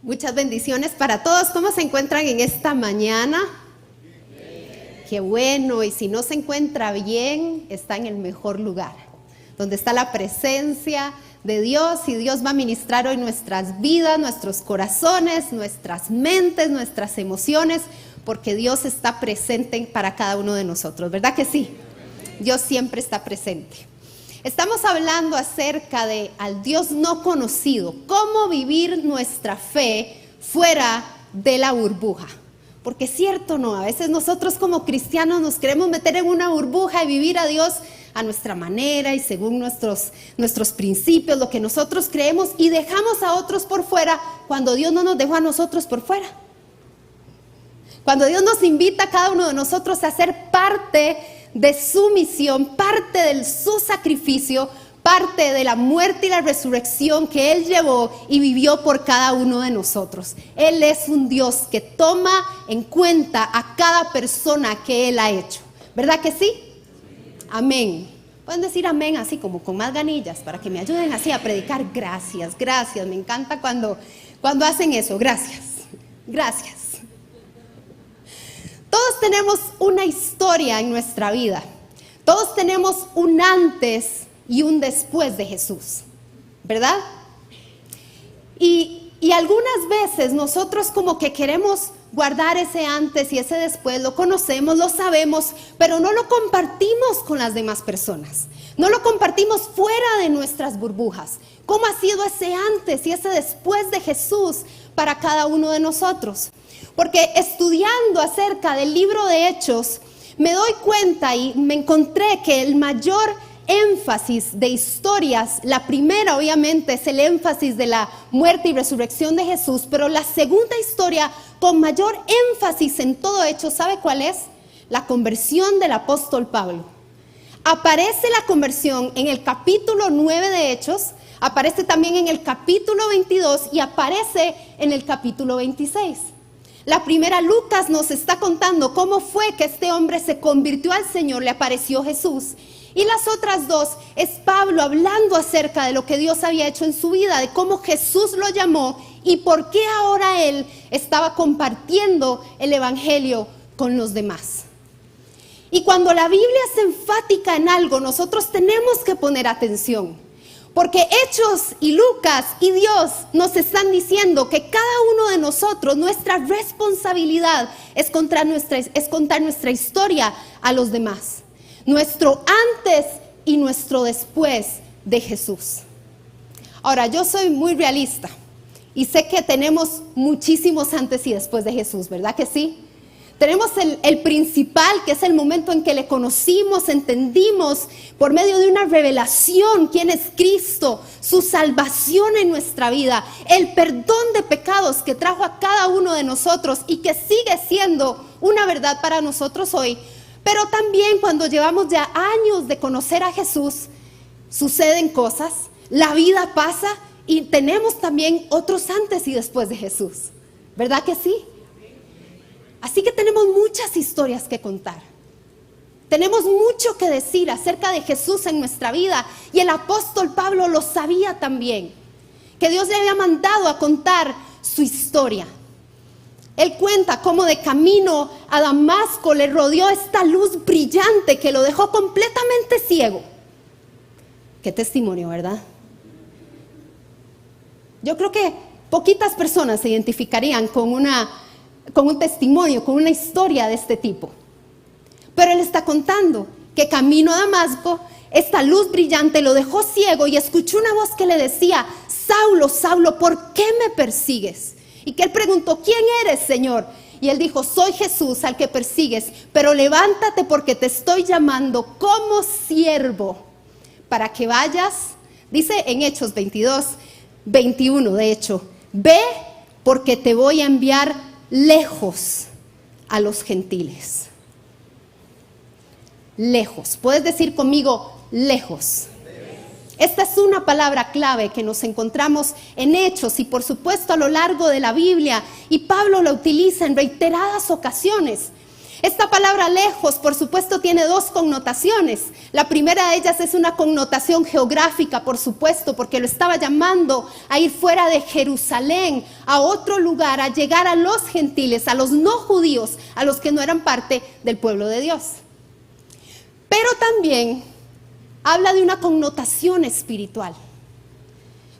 Muchas bendiciones para todos. ¿Cómo se encuentran en esta mañana? Qué bueno. Y si no se encuentra bien, está en el mejor lugar, donde está la presencia de Dios, y Dios va a ministrar hoy nuestras vidas, nuestros corazones, nuestras mentes, nuestras emociones, porque Dios está presente para cada uno de nosotros, ¿verdad que sí? Dios siempre está presente. Estamos hablando acerca de al Dios no conocido, cómo vivir nuestra fe fuera de la burbuja. Porque es cierto, ¿no? A veces nosotros como cristianos nos queremos meter en una burbuja y vivir a Dios a nuestra manera y según nuestros principios, lo que nosotros creemos, y dejamos a otros por fuera cuando Dios no nos dejó a nosotros por fuera. Cuando Dios nos invita a cada uno de nosotros a ser parte de su misión, parte de su sacrificio, parte de la muerte y la resurrección que Él llevó y vivió por cada uno de nosotros. Él es un Dios que toma en cuenta a cada persona que Él ha hecho. ¿Verdad que sí? Amén. Pueden decir amén así como con más ganillas para que me ayuden así a predicar. Gracias, gracias. Me encanta cuando hacen eso. Gracias, gracias. Todos tenemos una historia en nuestra vida. Todos tenemos un antes y un después de Jesús, ¿verdad? Y algunas veces nosotros como que queremos guardar ese antes y ese después, lo conocemos, lo sabemos, pero no lo compartimos con las demás personas. No lo compartimos fuera de nuestras burbujas. ¿Cómo ha sido ese antes y ese después de Jesús para cada uno de nosotros? Porque estudiando acerca del libro de Hechos, me doy cuenta y me encontré que el mayor énfasis de historias, la primera obviamente es el énfasis de la muerte y resurrección de Jesús, pero la segunda historia con mayor énfasis en todo Hechos, ¿sabe cuál es? La conversión del apóstol Pablo. Aparece la conversión en el capítulo 9 de Hechos, aparece también en el capítulo 22 y aparece en el capítulo 26. La primera, Lucas nos está contando cómo fue que este hombre se convirtió al Señor, le apareció Jesús. Y las otras dos es Pablo hablando acerca de lo que Dios había hecho en su vida, de cómo Jesús lo llamó y por qué ahora él estaba compartiendo el evangelio con los demás. Y cuando la Biblia es enfática en algo, nosotros tenemos que poner atención. Porque Hechos y Lucas y Dios nos están diciendo que cada uno de nosotros, nuestra responsabilidad es contar nuestra historia a los demás. Nuestro antes y nuestro después de Jesús. Ahora, yo soy muy realista y sé que tenemos muchísimos antes y después de Jesús, ¿verdad que sí? Tenemos el principal, que es el momento en que le conocimos, entendimos por medio de una revelación quién es Cristo, su salvación en nuestra vida, el perdón de pecados que trajo a cada uno de nosotros y que sigue siendo una verdad para nosotros hoy. Pero también cuando llevamos ya años de conocer a Jesús, suceden cosas, la vida pasa y tenemos también otros antes y después de Jesús. ¿Verdad que sí? Así que tenemos muchas historias que contar. Tenemos mucho que decir acerca de Jesús en nuestra vida. Y el apóstol Pablo lo sabía también, que Dios le había mandado a contar su historia. Él cuenta cómo de camino a Damasco le rodeó esta luz brillante que lo dejó completamente ciego. Qué testimonio, ¿verdad? Yo creo que poquitas personas se identificarían con un testimonio, con una historia de este tipo. Pero él está contando que camino a Damasco, esta luz brillante lo dejó ciego y escuchó una voz que le decía: Saulo, Saulo, ¿por qué me persigues? Y que él preguntó: ¿quién eres, Señor? Y él dijo: soy Jesús al que persigues, pero levántate porque te estoy llamando como siervo para que vayas, dice en Hechos 22, 21 de hecho, ve porque te voy a enviar lejos a los gentiles. Lejos. ¿Puedes decir conmigo lejos? Esta es una palabra clave que nos encontramos en Hechos y por supuesto a lo largo de la Biblia, y Pablo la utiliza en reiteradas ocasiones. Esta palabra lejos, por supuesto, tiene dos connotaciones. La primera de ellas es una connotación geográfica, por supuesto, porque lo estaba llamando a ir fuera de Jerusalén, a otro lugar, a llegar a los gentiles, a los no judíos, a los que no eran parte del pueblo de Dios. Pero también habla de una connotación espiritual.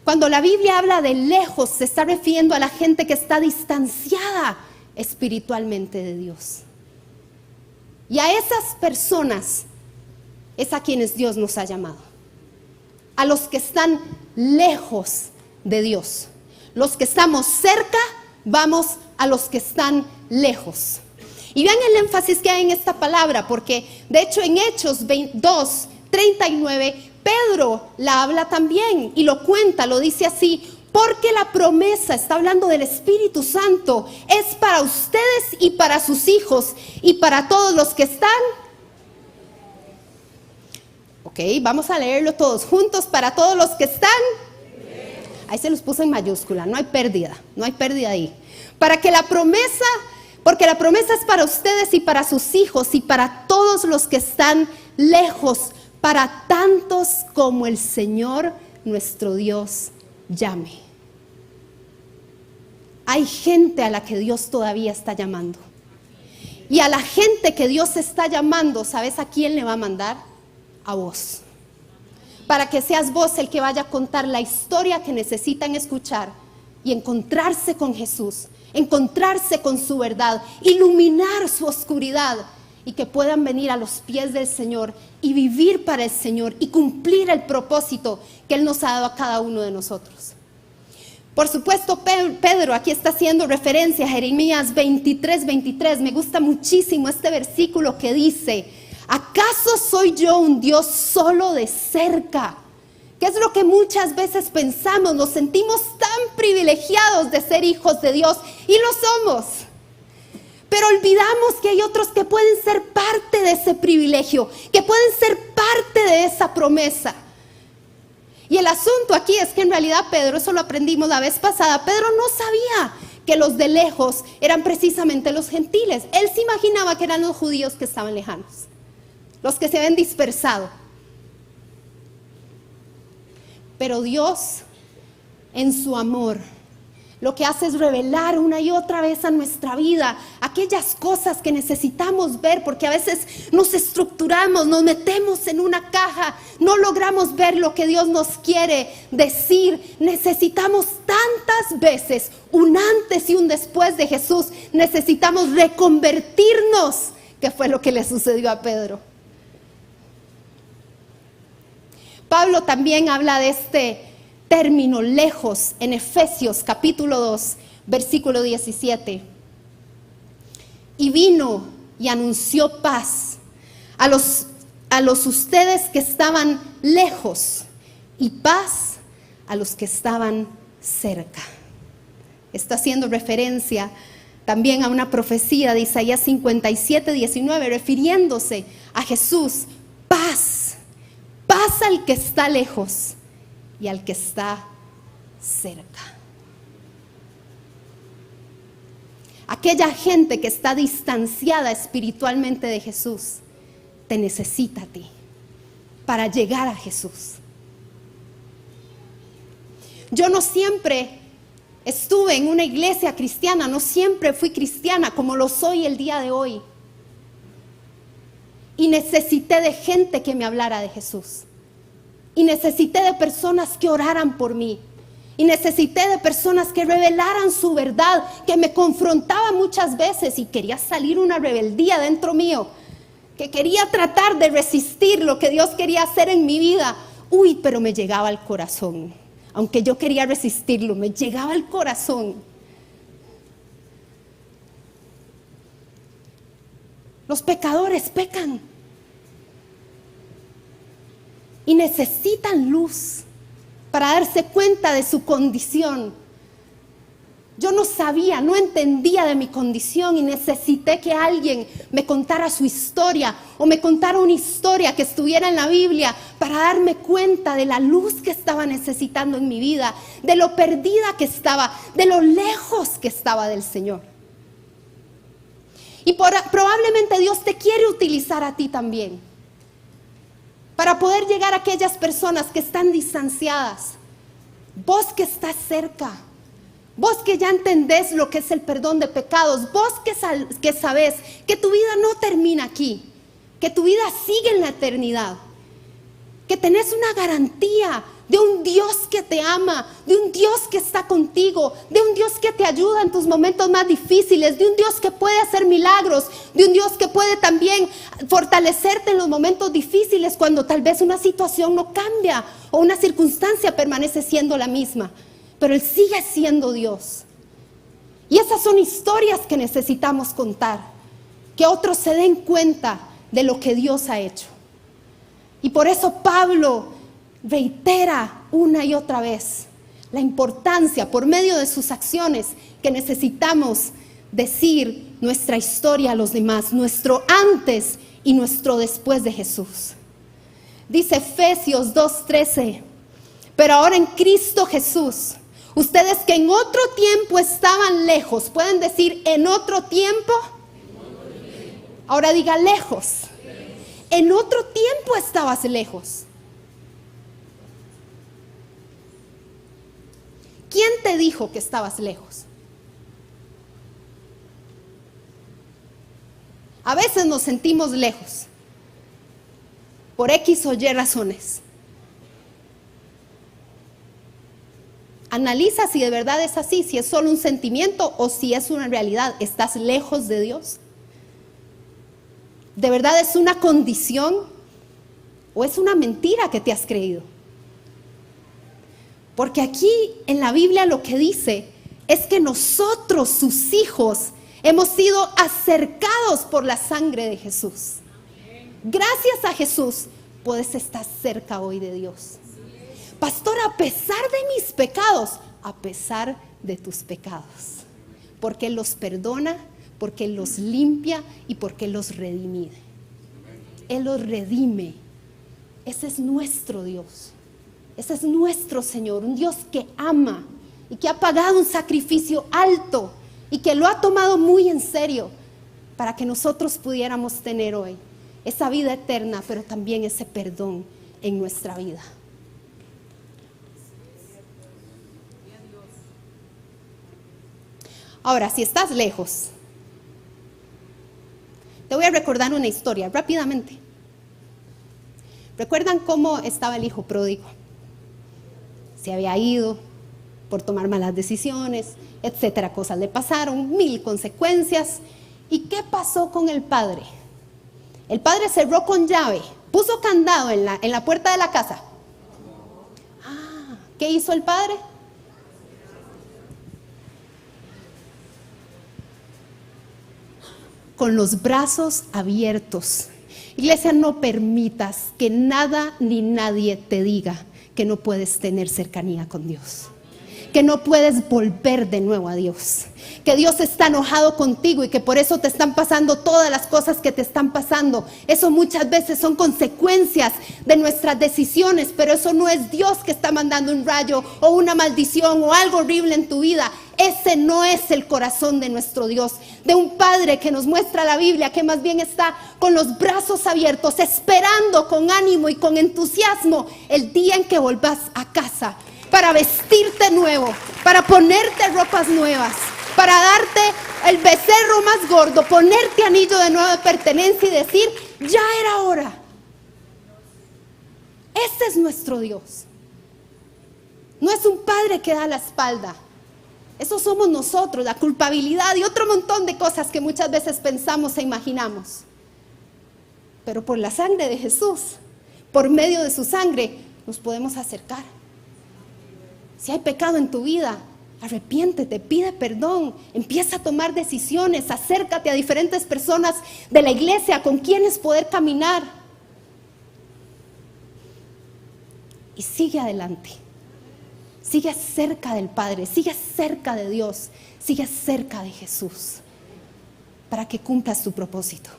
Cuando la Biblia habla de lejos, se está refiriendo a la gente que está distanciada espiritualmente de Dios. Y a esas personas es a quienes Dios nos ha llamado. A los que están lejos de Dios. Los que estamos cerca, vamos a los que están lejos. Y vean el énfasis que hay en esta palabra, porque de hecho en Hechos 2:39, Pedro la habla también y lo cuenta, lo dice así: porque la promesa, está hablando del Espíritu Santo, es para ustedes y para sus hijos y para todos los que están. Ok, vamos a leerlo todos juntos. Para todos los que están. Ahí se los puso en mayúscula, no hay pérdida ahí. Porque la promesa es para ustedes y para sus hijos y para todos los que están lejos, para tantos como el Señor nuestro Dios llame. Hay gente a la que Dios todavía está llamando. Y a la gente que Dios está llamando, ¿sabes a quién le va a mandar? A vos. Para que seas vos el que vaya a contar la historia que necesitan escuchar y encontrarse con Jesús, encontrarse con su verdad, iluminar su oscuridad y que puedan venir a los pies del Señor y vivir para el Señor y cumplir el propósito que Él nos ha dado a cada uno de nosotros. Por supuesto, Pedro aquí está haciendo referencia a Jeremías 23:23. Me gusta muchísimo este versículo que dice: ¿acaso soy yo un Dios solo de cerca? ¿Qué es lo que muchas veces pensamos? Nos sentimos tan privilegiados de ser hijos de Dios, y lo somos. Pero olvidamos que hay otros que pueden ser parte de ese privilegio, que pueden ser parte de esa promesa. Y el asunto aquí es que en realidad Pedro, eso lo aprendimos la vez pasada, Pedro no sabía que los de lejos eran precisamente los gentiles. Él se imaginaba que eran los judíos que estaban lejanos, los que se habían dispersado. Pero Dios, en su amor, lo que hace es revelar una y otra vez a nuestra vida aquellas cosas que necesitamos ver, porque a veces nos estructuramos, nos metemos en una caja, no logramos ver lo que Dios nos quiere decir. Necesitamos tantas veces un antes y un después de Jesús. Necesitamos reconvertirnos, que fue lo que le sucedió a Pedro. Pablo también habla de este término lejos en Efesios capítulo 2, versículo 17. Y vino y anunció paz a los ustedes que estaban lejos, y paz a los que estaban cerca. Está haciendo referencia también a una profecía de Isaías 57:19, refiriéndose a Jesús. Paz al que está lejos y al que está cerca. Aquella gente que está distanciada espiritualmente de Jesús te necesita a ti para llegar a Jesús. Yo no siempre estuve en una iglesia cristiana, no siempre fui cristiana como lo soy el día de hoy. Y necesité de gente que me hablara de Jesús. Y necesité de personas que oraran por mí. Y necesité de personas que revelaran su verdad, que me confrontaba muchas veces y quería salir una rebeldía dentro mío, que quería tratar de resistir lo que Dios quería hacer en mi vida. Pero me llegaba al corazón. Aunque yo quería resistirlo, me llegaba al corazón. Los pecadores pecan y necesitan luz para darse cuenta de su condición. Yo no sabía, no entendía de mi condición y necesité que alguien me contara su historia o me contara una historia que estuviera en la Biblia para darme cuenta de la luz que estaba necesitando en mi vida, de lo perdida que estaba, de lo lejos que estaba del Señor. Y probablemente Dios te quiere utilizar a ti también para poder llegar a aquellas personas que están distanciadas. Vos que estás cerca, vos que ya entendés lo que es el perdón de pecados, vos que sabés que tu vida no termina aquí, que tu vida sigue en la eternidad, que tenés una garantía de un Dios que te ama, de un Dios que está contigo, de un Dios que te ayuda en tus momentos más difíciles, de un Dios que puede hacer milagros, de un Dios que puede también fortalecerte en los momentos difíciles cuando tal vez una situación no cambia o una circunstancia permanece siendo la misma, pero Él sigue siendo Dios. Y esas son historias que necesitamos contar, que otros se den cuenta de lo que Dios ha hecho. Y por eso Pablo reitera una y otra vez la importancia por medio de sus acciones que necesitamos decir nuestra historia a los demás, nuestro antes y nuestro después de Jesús. Dice Efesios 2:13, pero ahora en Cristo Jesús, ustedes que en otro tiempo estaban lejos, pueden decir en otro tiempo, ahora diga lejos, en otro tiempo estabas lejos. ¿Quién te dijo que estabas lejos? A veces nos sentimos lejos por X o Y razones. Analiza si de verdad es así, si es solo un sentimiento o si es una realidad. ¿Estás lejos de Dios? ¿De verdad es una condición o es una mentira que te has creído? Porque aquí en la Biblia lo que dice es que nosotros, sus hijos, hemos sido acercados por la sangre de Jesús. Gracias a Jesús puedes estar cerca hoy de Dios. Pastor, a pesar de mis pecados, a pesar de tus pecados, porque Él los perdona, porque Él los limpia y porque Él los redime. Él los redime. Ese es nuestro Dios. Ese es nuestro Señor, un Dios que ama y que ha pagado un sacrificio alto y que lo ha tomado muy en serio para que nosotros pudiéramos tener hoy esa vida eterna, pero también ese perdón en nuestra vida. Ahora, si estás lejos, te voy a recordar una historia rápidamente. ¿Recuerdan cómo estaba el hijo pródigo? Se había ido por tomar malas decisiones, etcétera, cosas le pasaron, 1000 consecuencias. ¿Y qué pasó con el padre? El padre cerró con llave, puso candado en la puerta de la casa. ¿Qué hizo el padre? Con los brazos abiertos. Iglesia, no permitas que nada ni nadie te diga que no puedes tener cercanía con Dios, que no puedes volver de nuevo a Dios, que Dios está enojado contigo y que por eso te están pasando todas las cosas que te están pasando. Eso muchas veces son consecuencias de nuestras decisiones, pero eso no es Dios que está mandando un rayo o una maldición o algo horrible en tu vida. Ese no es el corazón de nuestro Dios, de un Padre que nos muestra la Biblia, que más bien está con los brazos abiertos, esperando con ánimo y con entusiasmo el día en que volvás a casa, para vestirte nuevo, para ponerte ropas nuevas, para darte el becerro más gordo, ponerte anillo de nueva pertenencia y decir, ya era hora. Ese es nuestro Dios. No es un Padre que da la espalda. Eso somos nosotros, la culpabilidad y otro montón de cosas que muchas veces pensamos e imaginamos. Pero por la sangre de Jesús, por medio de su sangre, nos podemos acercar. Si hay pecado en tu vida, arrepiéntete, pide perdón, empieza a tomar decisiones, acércate a diferentes personas de la iglesia con quienes poder caminar. Y sigue adelante. Sigue cerca del Padre, sigue cerca de Dios, sigue cerca de Jesús, para que cumplas tu propósito.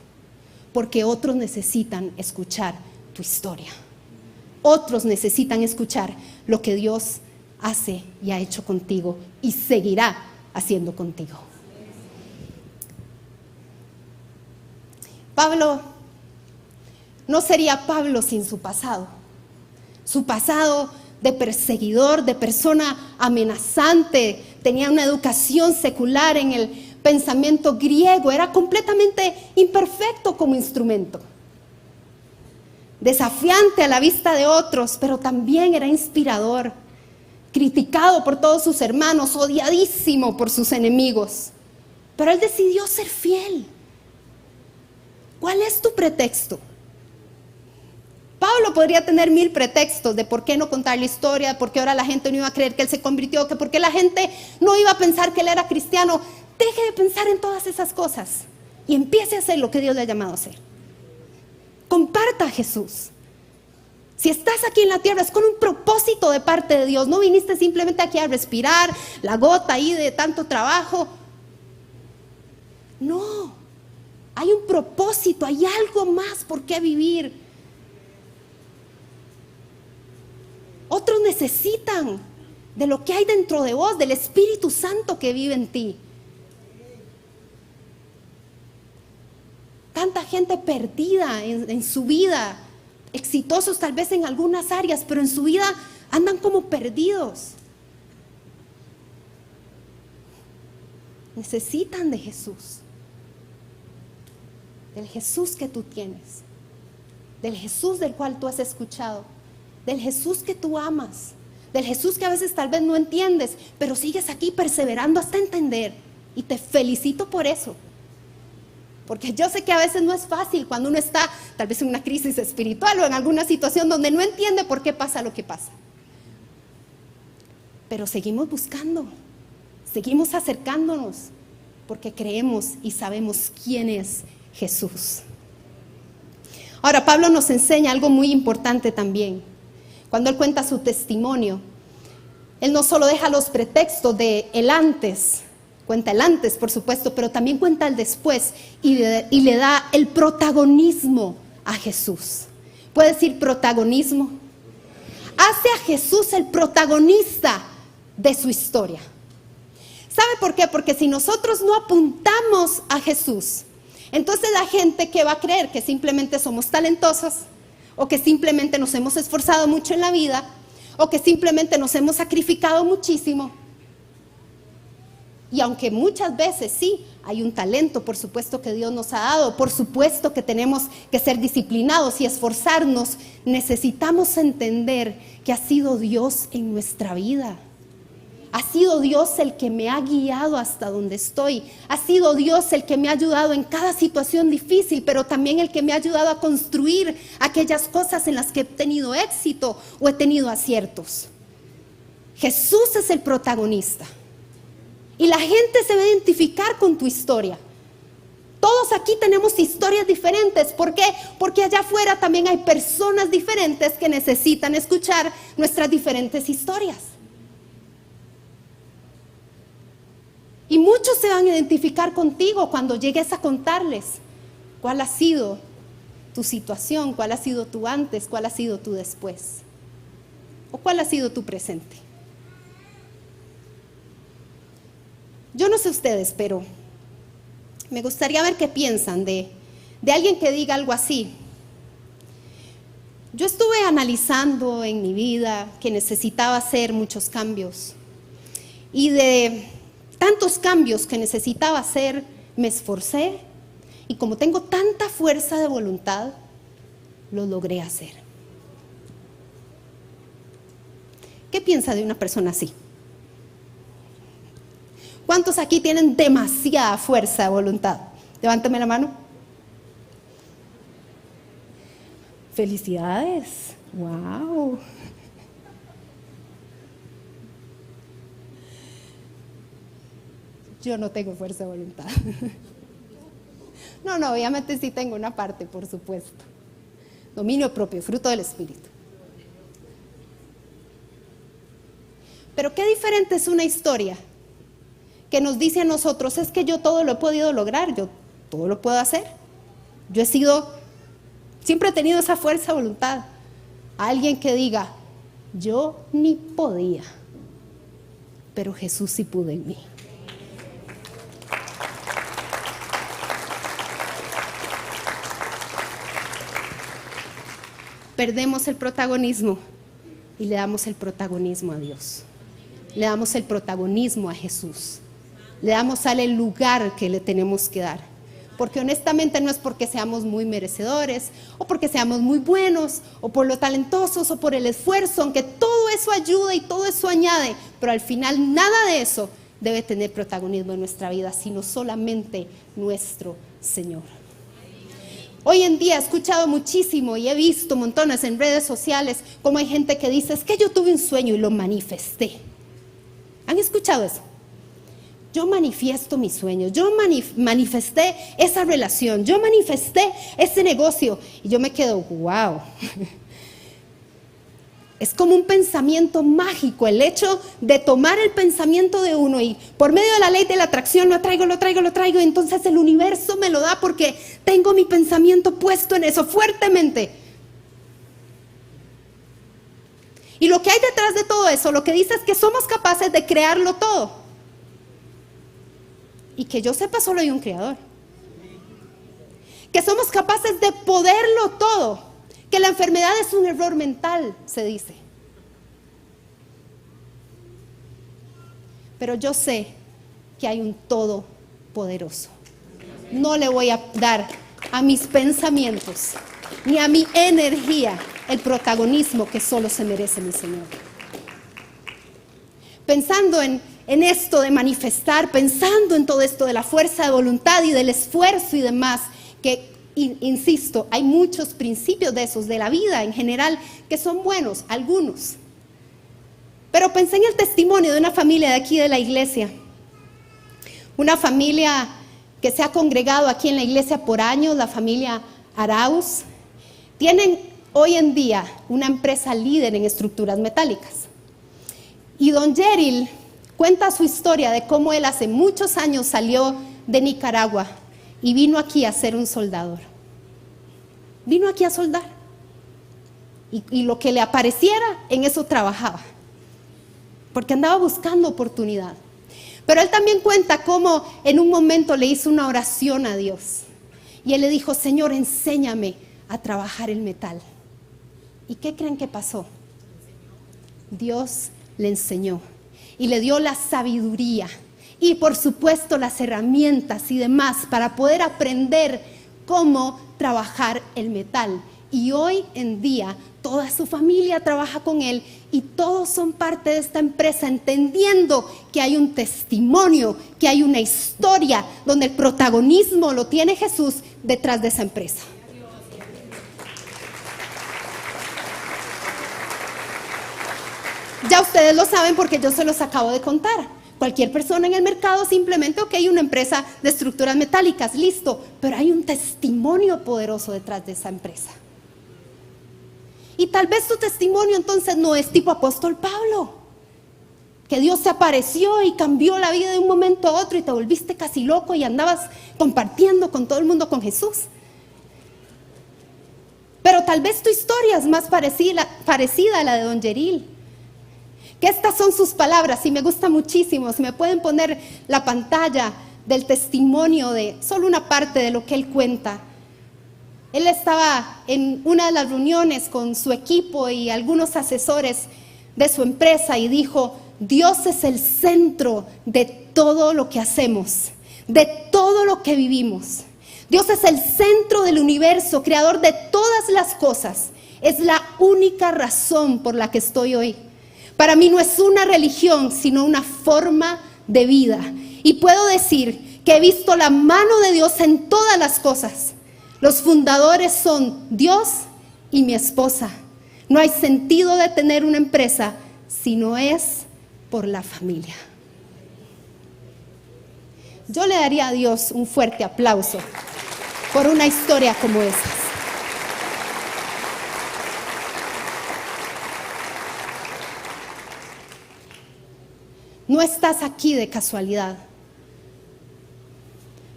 Porque otros necesitan escuchar tu historia. Otros necesitan escuchar lo que Dios hace y ha hecho contigo y seguirá haciendo contigo. Pablo no sería Pablo sin su pasado. Su pasado de perseguidor, de persona amenazante, tenía una educación secular en el pensamiento griego, era completamente imperfecto como instrumento. Desafiante a la vista de otros, pero también era inspirador, criticado por todos sus hermanos, odiadísimo por sus enemigos. Pero él decidió ser fiel. ¿Cuál es tu pretexto? Pablo podría tener 1000 pretextos de por qué no contar la historia, por qué ahora la gente no iba a creer que él se convirtió, que por qué la gente no iba a pensar que él era cristiano. Deje de pensar en todas esas cosas y empiece a hacer lo que Dios le ha llamado a hacer. Comparta a Jesús. Si estás aquí en la tierra es con un propósito de parte de Dios. No viniste simplemente aquí a respirar la gota ahí de tanto trabajo. No, hay un propósito, hay algo más por qué vivir. Otros necesitan de lo que hay dentro de vos, del Espíritu Santo que vive en ti. Tanta gente perdida en su vida, exitosos tal vez en algunas áreas, pero en su vida andan como perdidos. Necesitan de Jesús, del Jesús que tú tienes, del Jesús del cual tú has escuchado, del Jesús que tú amas, del Jesús que a veces tal vez no entiendes, pero sigues aquí perseverando hasta entender, y te felicito por eso. Porque yo sé que a veces no es fácil cuando uno está tal vez en una crisis espiritual o en alguna situación donde no entiende por qué pasa lo que pasa. Pero seguimos buscando, seguimos acercándonos, porque creemos y sabemos quién es Jesús. Ahora, Pablo nos enseña algo muy importante también. Cuando él cuenta su testimonio, él no solo deja los pretextos de el antes, cuenta el antes, por supuesto, pero también cuenta el después y le da el protagonismo a Jesús. ¿Puede decir protagonismo? Hace a Jesús el protagonista de su historia. ¿Sabe por qué? Porque si nosotros no apuntamos a Jesús, entonces la gente que va a creer que simplemente somos talentosos, o que simplemente nos hemos esforzado mucho en la vida, o que simplemente nos hemos sacrificado muchísimo. Y aunque muchas veces sí, hay un talento, por supuesto que Dios nos ha dado, por supuesto que tenemos que ser disciplinados y esforzarnos, necesitamos entender que ha sido Dios en nuestra vida. Ha sido Dios el que me ha guiado hasta donde estoy. Ha sido Dios el que me ha ayudado en cada situación difícil, pero también el que me ha ayudado a construir aquellas cosas en las que he tenido éxito o he tenido aciertos. Jesús es el protagonista. Y la gente se va a identificar con tu historia. Todos aquí tenemos historias diferentes. ¿Por qué? Porque allá afuera también hay personas diferentes que necesitan escuchar nuestras diferentes historias. Y muchos se van a identificar contigo cuando llegues a contarles cuál ha sido tu situación, cuál ha sido tu antes, cuál ha sido tu después, o cuál ha sido tu presente. Yo no sé ustedes, pero me gustaría ver qué piensan de alguien que diga algo así. Yo estuve analizando en mi vida que necesitaba hacer muchos cambios, y de tantos cambios que necesitaba hacer, me esforcé, y como tengo tanta fuerza de voluntad, lo logré hacer. ¿Qué piensa de una persona así? ¿Cuántos aquí tienen demasiada fuerza de voluntad? Levántame la mano. ¡Felicidades! ¡Wow! Yo no tengo fuerza de voluntad. No, obviamente sí tengo una parte, por supuesto. Dominio propio, fruto del Espíritu. Pero qué diferente es una historia que nos dice a nosotros, es que yo todo lo he podido lograr, yo todo lo puedo hacer. Yo siempre he tenido esa fuerza de voluntad. Alguien que diga, yo ni podía, pero Jesús sí pudo en mí. perdemos el protagonismo y le damos el protagonismo a Dios. Le damos el protagonismo a Jesús. Le damos a Él el lugar que le tenemos que dar. Porque honestamente no es porque seamos muy merecedores, o porque seamos muy buenos, o por lo talentosos, o por el esfuerzo, aunque todo eso ayuda y todo eso añade, pero al final nada de eso debe tener protagonismo en nuestra vida, sino solamente nuestro Señor. Hoy en día he escuchado muchísimo y he visto montones en redes sociales como hay gente que dice, es que yo tuve un sueño y lo manifesté. ¿Han escuchado eso? Yo manifiesto mis sueños, yo manifesté esa relación, yo manifesté ese negocio. Y yo me quedo, wow. Es como un pensamiento mágico, el hecho de tomar el pensamiento de uno y por medio de la ley de la atracción lo traigo, y entonces el universo me lo da porque tengo mi pensamiento puesto en eso fuertemente. Y lo que hay detrás de todo eso, lo que dice es que somos capaces de crearlo todo. Y que yo sepa, solo hay un creador. Que somos capaces de poderlo todo. Que la enfermedad es un error mental, se dice. Pero yo sé que hay un todopoderoso. No le voy a dar a mis pensamientos ni a mi energía el protagonismo que solo se merece mi Señor. Pensando en esto de manifestar, pensando en todo esto de la fuerza de voluntad y del esfuerzo y demás, que insisto, hay muchos principios de esos, de la vida en general, que son buenos, algunos. Pero pensé en el testimonio de una familia de aquí de la iglesia, una familia que se ha congregado aquí en la iglesia por años, la familia Arauz. Tienen hoy en día una empresa líder en estructuras metálicas. Y don Yeril cuenta su historia de cómo él hace muchos años salió de Nicaragua y vino aquí a ser un soldador. Vino aquí a soldar. Y lo que le apareciera, en eso trabajaba. Porque andaba buscando oportunidad. Pero él también cuenta cómo en un momento le hizo una oración a Dios. Y él le dijo, Señor, enséñame a trabajar el metal. ¿Y qué creen que pasó? Dios le enseñó. Y le dio la sabiduría y por supuesto las herramientas y demás para poder aprender cómo trabajar el metal. Y hoy en día toda su familia trabaja con él y todos son parte de esta empresa, entendiendo que hay un testimonio, que hay una historia donde el protagonismo lo tiene Jesús detrás de esa empresa. Ya ustedes lo saben porque yo se los acabo de contar. Cualquier persona en el mercado simplemente, ok, una empresa de estructuras metálicas, listo. Pero hay un testimonio poderoso detrás de esa empresa. Y tal vez tu testimonio entonces no es tipo apóstol Pablo, que Dios te apareció y cambió la vida de un momento a otro y te volviste casi loco y andabas compartiendo con todo el mundo con Jesús. Pero tal vez tu historia es más parecida a la de don Yeril. Que estas son sus palabras y me gusta muchísimo. Si me pueden poner la pantalla del testimonio de solo una parte de lo que él cuenta. Él estaba en una de las reuniones con su equipo y algunos asesores de su empresa y dijo, Dios es el centro de todo lo que hacemos, de todo lo que vivimos. Dios es el centro del universo, creador de todas las cosas. Es la única razón por la que estoy hoy. Para mí no es una religión, sino una forma de vida. Y puedo decir que he visto la mano de Dios en todas las cosas. Los fundadores son Dios y mi esposa. No hay sentido de tener una empresa si no es por la familia. Yo le daría a Dios un fuerte aplauso por una historia como esa. No estás aquí de casualidad.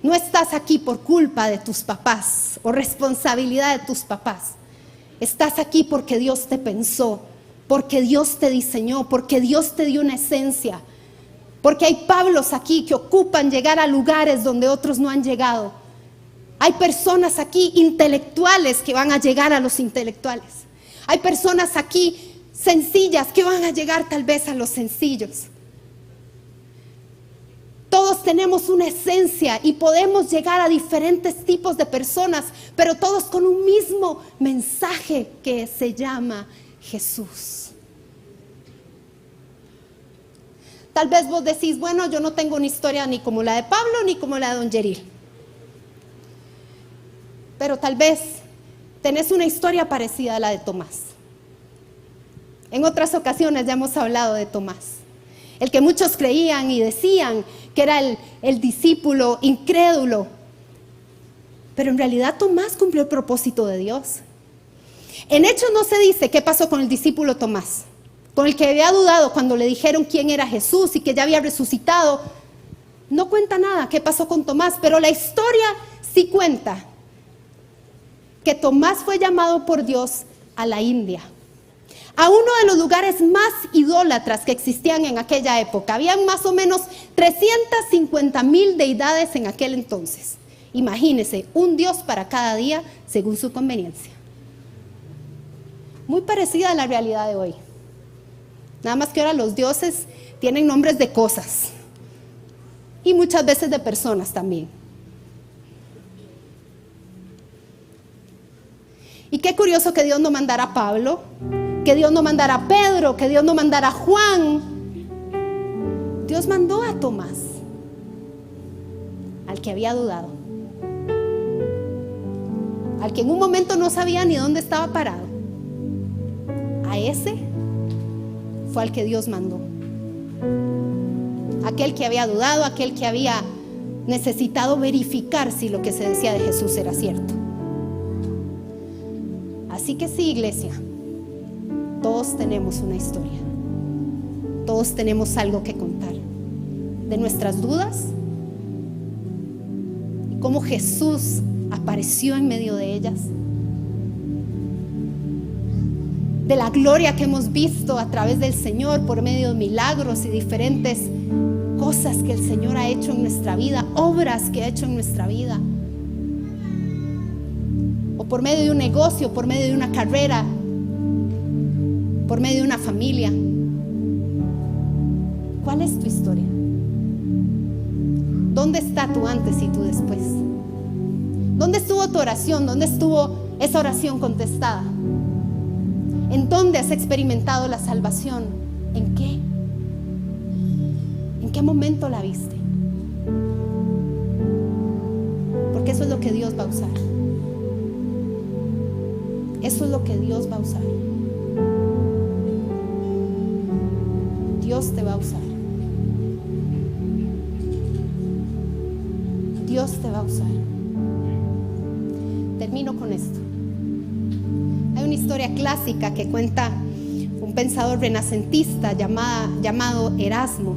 No estás aquí por culpa de tus papás o responsabilidad de tus papás. Estás aquí porque Dios te pensó, porque Dios te diseñó, porque Dios te dio una esencia. Porque hay Pablos aquí que ocupan llegar a lugares donde otros no han llegado. Hay personas aquí intelectuales que van a llegar a los intelectuales. Hay personas aquí sencillas que van a llegar tal vez a los sencillos. Todos tenemos una esencia y podemos llegar a diferentes tipos de personas, pero todos con un mismo mensaje que se llama Jesús. Tal vez vos decís, bueno, yo no tengo una historia ni como la de Pablo ni como la de Don Yeril. Pero tal vez tenés una historia parecida a la de Tomás. En otras ocasiones ya hemos hablado de Tomás, el que muchos creían y decían que era el discípulo incrédulo. Pero en realidad Tomás cumplió el propósito de Dios. En Hechos no se dice qué pasó con el discípulo Tomás, con el que había dudado cuando le dijeron quién era Jesús y que ya había resucitado. No cuenta nada qué pasó con Tomás, pero la historia sí cuenta que Tomás fue llamado por Dios a la India, a uno de los lugares más idólatras que existían en aquella época. Habían más o menos 350,000 deidades en aquel entonces. Imagínense, un Dios para cada día según su conveniencia. Muy parecida a la realidad de hoy. Nada más que ahora los dioses tienen nombres de cosas y muchas veces de personas también. Y qué curioso que Dios no mandara a Pablo, que Dios no mandara a Pedro, que Dios no mandara a Juan. Dios mandó a Tomás, al que había dudado, al que en un momento no sabía ni dónde estaba parado. A ese fue al que Dios mandó. Aquel que había dudado, aquel que había necesitado verificar si lo que se decía de Jesús era cierto. Así que sí, iglesia, todos tenemos una historia, todos tenemos algo que contar de nuestras dudas y cómo Jesús apareció en medio de ellas, de la gloria que hemos visto a través del Señor por medio de milagros y diferentes cosas que el Señor ha hecho en nuestra vida, obras que ha hecho en nuestra vida, o por medio de un negocio, por medio de una carrera, por medio de una familia. ¿Cuál es tu historia? ¿Dónde está tu antes y tu después? ¿Dónde estuvo tu oración? ¿Dónde estuvo esa oración contestada? ¿En dónde has experimentado la salvación? ¿En qué? ¿En qué momento la viste? Porque eso es lo que Dios va a usar. Eso es lo que Dios va a usar. Dios te va a usar. Dios te va a usar. Termino con esto. Hay una historia clásica que cuenta un pensador renacentista llamado Erasmo.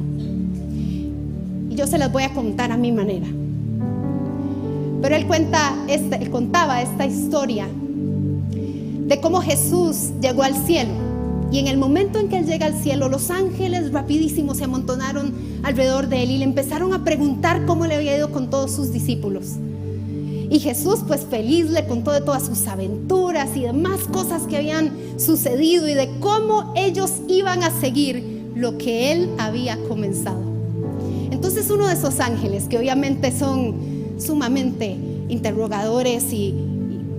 Y yo se las voy a contar a mi manera. Pero él contaba esta historia de cómo Jesús llegó al cielo. Y en el momento en que él llega al cielo, los ángeles rapidísimo se amontonaron alrededor de él y le empezaron a preguntar cómo le había ido con todos sus discípulos. Y Jesús, pues feliz, le contó de todas sus aventuras y demás cosas que habían sucedido y de cómo ellos iban a seguir lo que él había comenzado. Entonces uno de esos ángeles, que obviamente son sumamente interrogadores y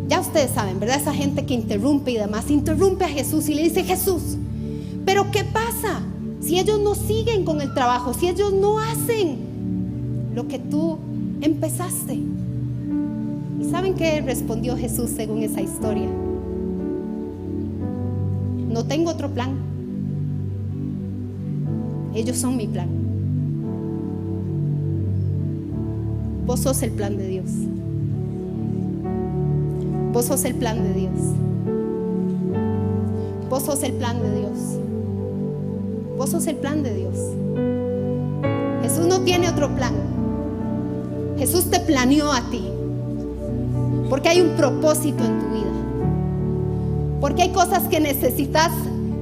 ya ustedes saben, ¿verdad? Esa gente que interrumpe y demás, interrumpe a Jesús y le dice: Jesús, ¿pero qué pasa si ellos no siguen con el trabajo? Si ellos no hacen lo que tú empezaste. ¿Y saben qué respondió Jesús según esa historia? No tengo otro plan. Ellos son mi plan. Vos sos el plan de Dios. Vos sos el plan de Dios. Vos sos el plan de Dios. Vos sos el plan de Dios. Jesús no tiene otro plan. Jesús te planeó a ti. Porque hay un propósito en tu vida. Porque hay cosas que necesitas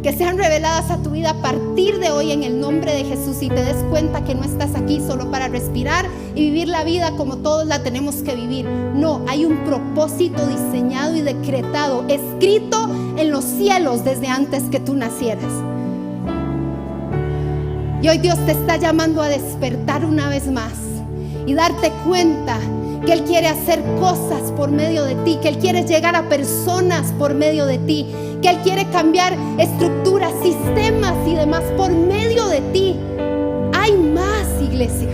que sean reveladas a tu vida a partir de hoy en el nombre de Jesús, y te des cuenta que no estás aquí solo para respirar y vivir la vida como todos la tenemos que vivir. No, hay un propósito diseñado y decretado, escrito en los cielos desde antes que tú nacieras. Y hoy Dios te está llamando a despertar una vez más y darte cuenta que Él quiere hacer cosas por medio de ti, que Él quiere llegar a personas por medio de ti, que Él quiere cambiar estructuras, sistemas y demás por medio de ti. Hay más, iglesia.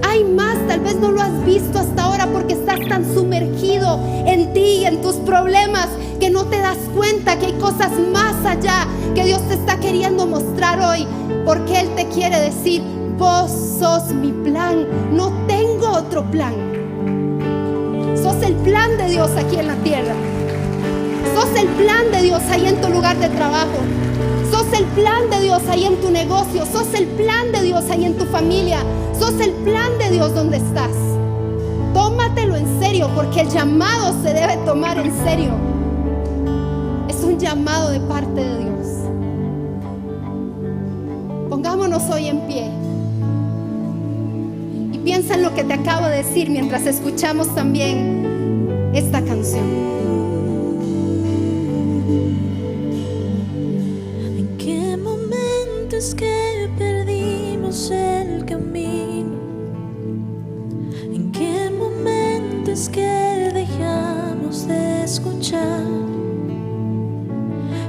Hay más. Tal vez no lo has visto hasta ahora porque estás tan sumergido en ti y en tus problemas que no te das cuenta que hay cosas más allá que Dios te está queriendo mostrar hoy, porque Él te quiere decir: vos sos mi plan, no tengo otro plan. Sos el plan de Dios aquí en la tierra. Sos el plan de Dios ahí en tu lugar de trabajo. Sos el plan de Dios ahí en tu negocio. Sos el plan de Dios ahí en tu familia. Sos el plan de Dios donde estás. Tómatelo en serio, porque el llamado se debe tomar en serio. Es un llamado de parte de Dios. Pongámonos hoy en pie y piensa en lo que te acabo de decir mientras escuchamos también esta canción. ¿En qué momento es que perdimos el camino? ¿En qué momento es que dejamos de escuchar?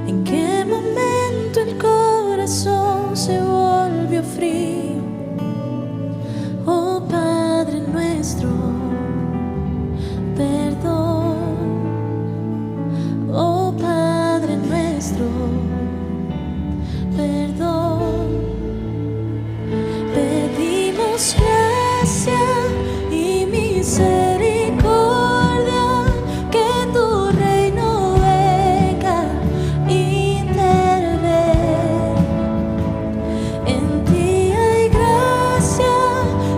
¿En qué momento el corazón se volvió frío? Oh Padre nuestro, perdón. Oh Padre nuestro, perdón. Pedimos gracia y misericordia, que tu reino venga, interven. En ti hay gracia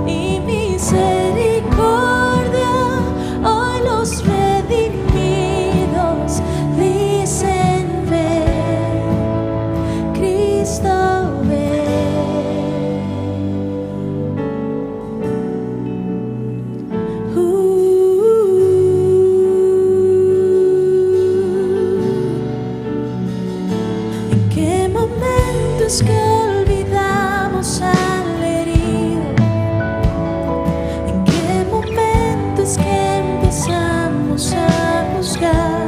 y misericordia. Hoy los redimidos dicen: ven, Cristo, ven. ¿En qué momento es que olvidamos al herido? ¿En qué momento es que empezamos a juzgar?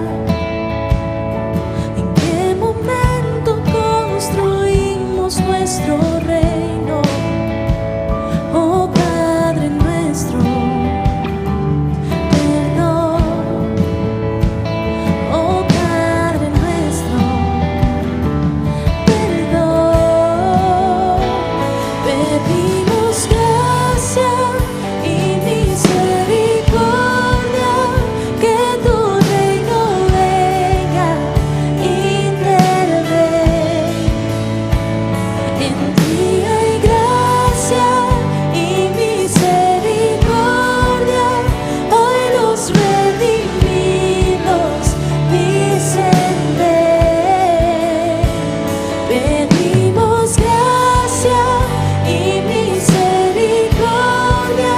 ¿En qué momento construimos nuestro reino? Oh Padre nuestro, perdón. Oh Padre nuestro, perdón. Pedimos gracia y misericordia, que tu reino venga, interven. En ti hay gracia y misericordia. Hoy los redimidos dicen: ven. Pedimos gracia y misericordia,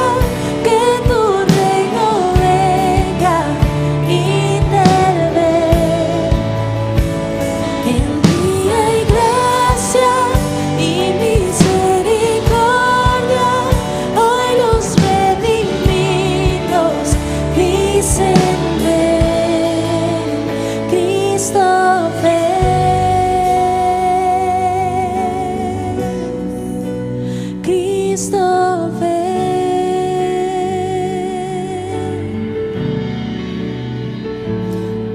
que tu reino venga, interven. En ti hay gracia y misericordia. Hoy los redimidos dicen: ven, Cristo, ven. Cristo, ven.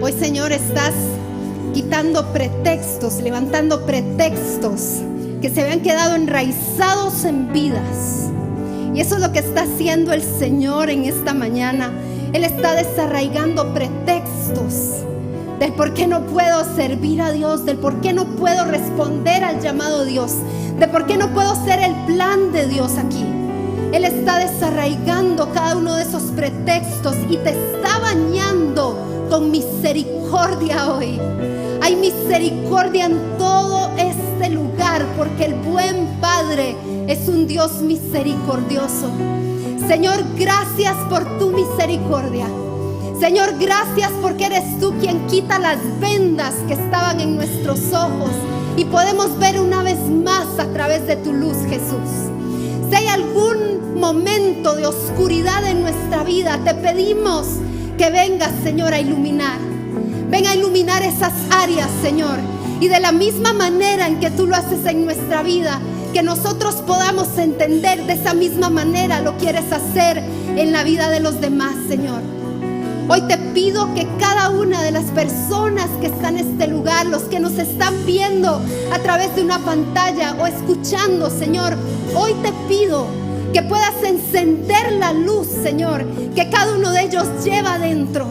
Hoy, Señor, estás quitando pretextos, levantando pretextos que se habían quedado enraizados en vidas. Y eso es lo que está haciendo el Señor en esta mañana. Él está desarraigando pretextos del por qué no puedo servir a Dios, del por qué no puedo responder al llamado de Dios, de por qué no puedo ser el plan de Dios aquí. Él está desarraigando cada uno de esos pretextos y te está bañando con misericordia hoy. Hay misericordia en todo este lugar, porque el buen Padre es un Dios misericordioso. Señor, gracias por tu misericordia. Señor, gracias porque eres tú quien quita las vendas que estaban en nuestros ojos y podemos ver una vez más a través de tu luz, Jesús. Si hay algún momento de oscuridad en nuestra vida, te pedimos que vengas, Señor, a iluminar. Ven a iluminar esas áreas, Señor. Y de la misma manera en que tú lo haces en nuestra vida, que nosotros podamos entender de esa misma manera lo quieres hacer en la vida de los demás, Señor. Hoy te pido que cada una de las personas que están en este lugar, los que nos están viendo a través de una pantalla o escuchando, Señor, hoy te pido que puedas encender la luz, Señor, que cada uno de ellos lleva dentro.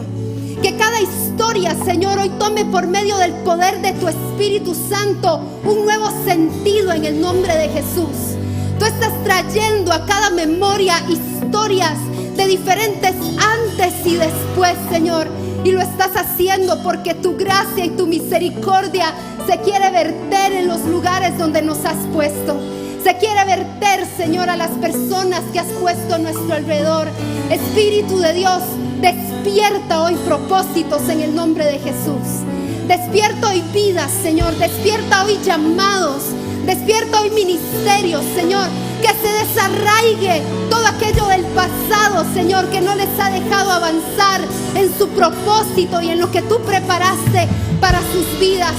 Que cada historia, Señor, hoy tome por medio del poder de tu Espíritu Santo un nuevo sentido en el nombre de Jesús. Tú estás trayendo a cada memoria historias de diferentes antes y después, Señor. Y lo estás haciendo porque tu gracia y tu misericordia se quiere verter en los lugares donde nos has puesto. Se quiere verter, Señor, a las personas que has puesto a nuestro alrededor. Espíritu de Dios, despierta hoy propósitos en el nombre de Jesús. Despierta hoy vidas, Señor. Despierta hoy llamados. Despierta hoy ministerios, Señor. Que se desarraigue todo aquello del pasado, Señor, que no les ha dejado avanzar en su propósito y en lo que tú preparaste para sus vidas.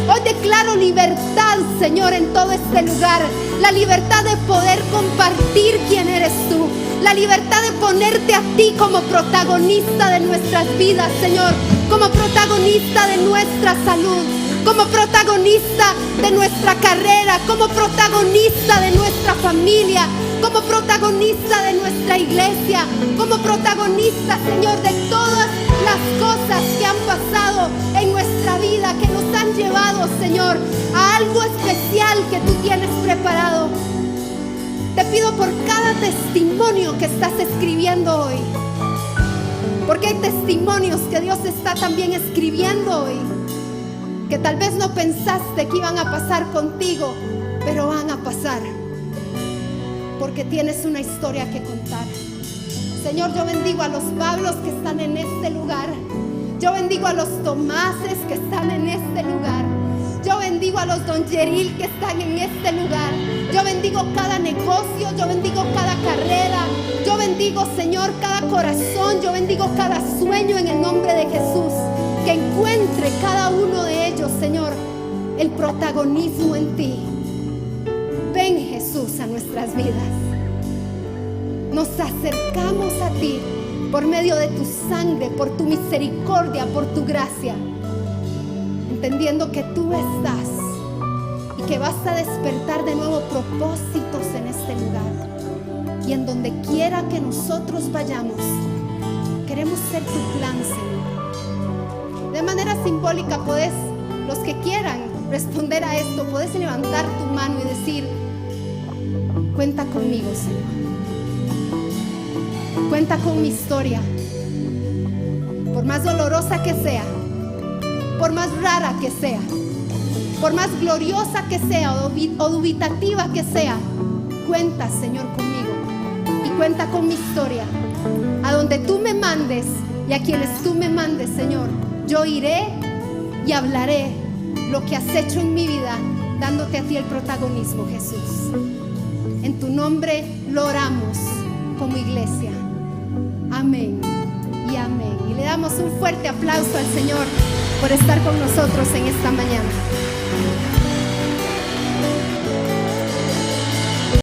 Hoy declaro libertad, Señor, en todo este lugar. La libertad de poder compartir quién eres tú. La libertad de ponerte a ti como protagonista de nuestras vidas, Señor. Como protagonista de nuestra salud. Como protagonista de nuestra carrera. Como protagonista de nuestra familia. Como protagonista de nuestra iglesia. Como protagonista, Señor, de todas las cosas que han pasado en nuestra vida, que nos han llevado, Señor, a algo especial que tú tienes preparado. Te pido por cada testimonio que estás escribiendo hoy, porque hay testimonios que Dios está también escribiendo hoy, que tal vez no pensaste que iban a pasar contigo, pero van a pasar, porque tienes una historia que contar. Señor, yo bendigo a los Pablos que están en este lugar. Yo bendigo a los Tomases que están en este lugar. Yo bendigo a los Don Yeril que están en este lugar. Yo bendigo cada negocio, yo bendigo cada carrera. Yo bendigo, Señor, cada corazón. Yo bendigo cada sueño en el nombre de Jesús. Que encuentre cada uno de ellos, Señor, el protagonismo en ti. Ven, Jesús, a nuestras vidas. Nos acercamos a ti por medio de tu sangre, por tu misericordia, por tu gracia, entendiendo que tú estás y que vas a despertar de nuevo propósitos en este lugar. Y en donde quiera que nosotros vayamos, queremos ser tu plan, Señor. De manera simbólica, los que quieran responder a esto, puedes levantar tu mano y decir: cuenta conmigo, Señor. Cuenta con mi historia, por más dolorosa que sea, por más rara que sea, por más gloriosa que sea o dubitativa que sea. Cuenta, Señor, conmigo y cuenta con mi historia. A donde tú me mandes y a quienes tú me mandes, Señor, yo iré y hablaré lo que has hecho en mi vida, dándote a ti el protagonismo, Jesús. En tu nombre lo oramos como iglesia. Amén y amén. Y le damos un fuerte aplauso al Señor por estar con nosotros en esta mañana.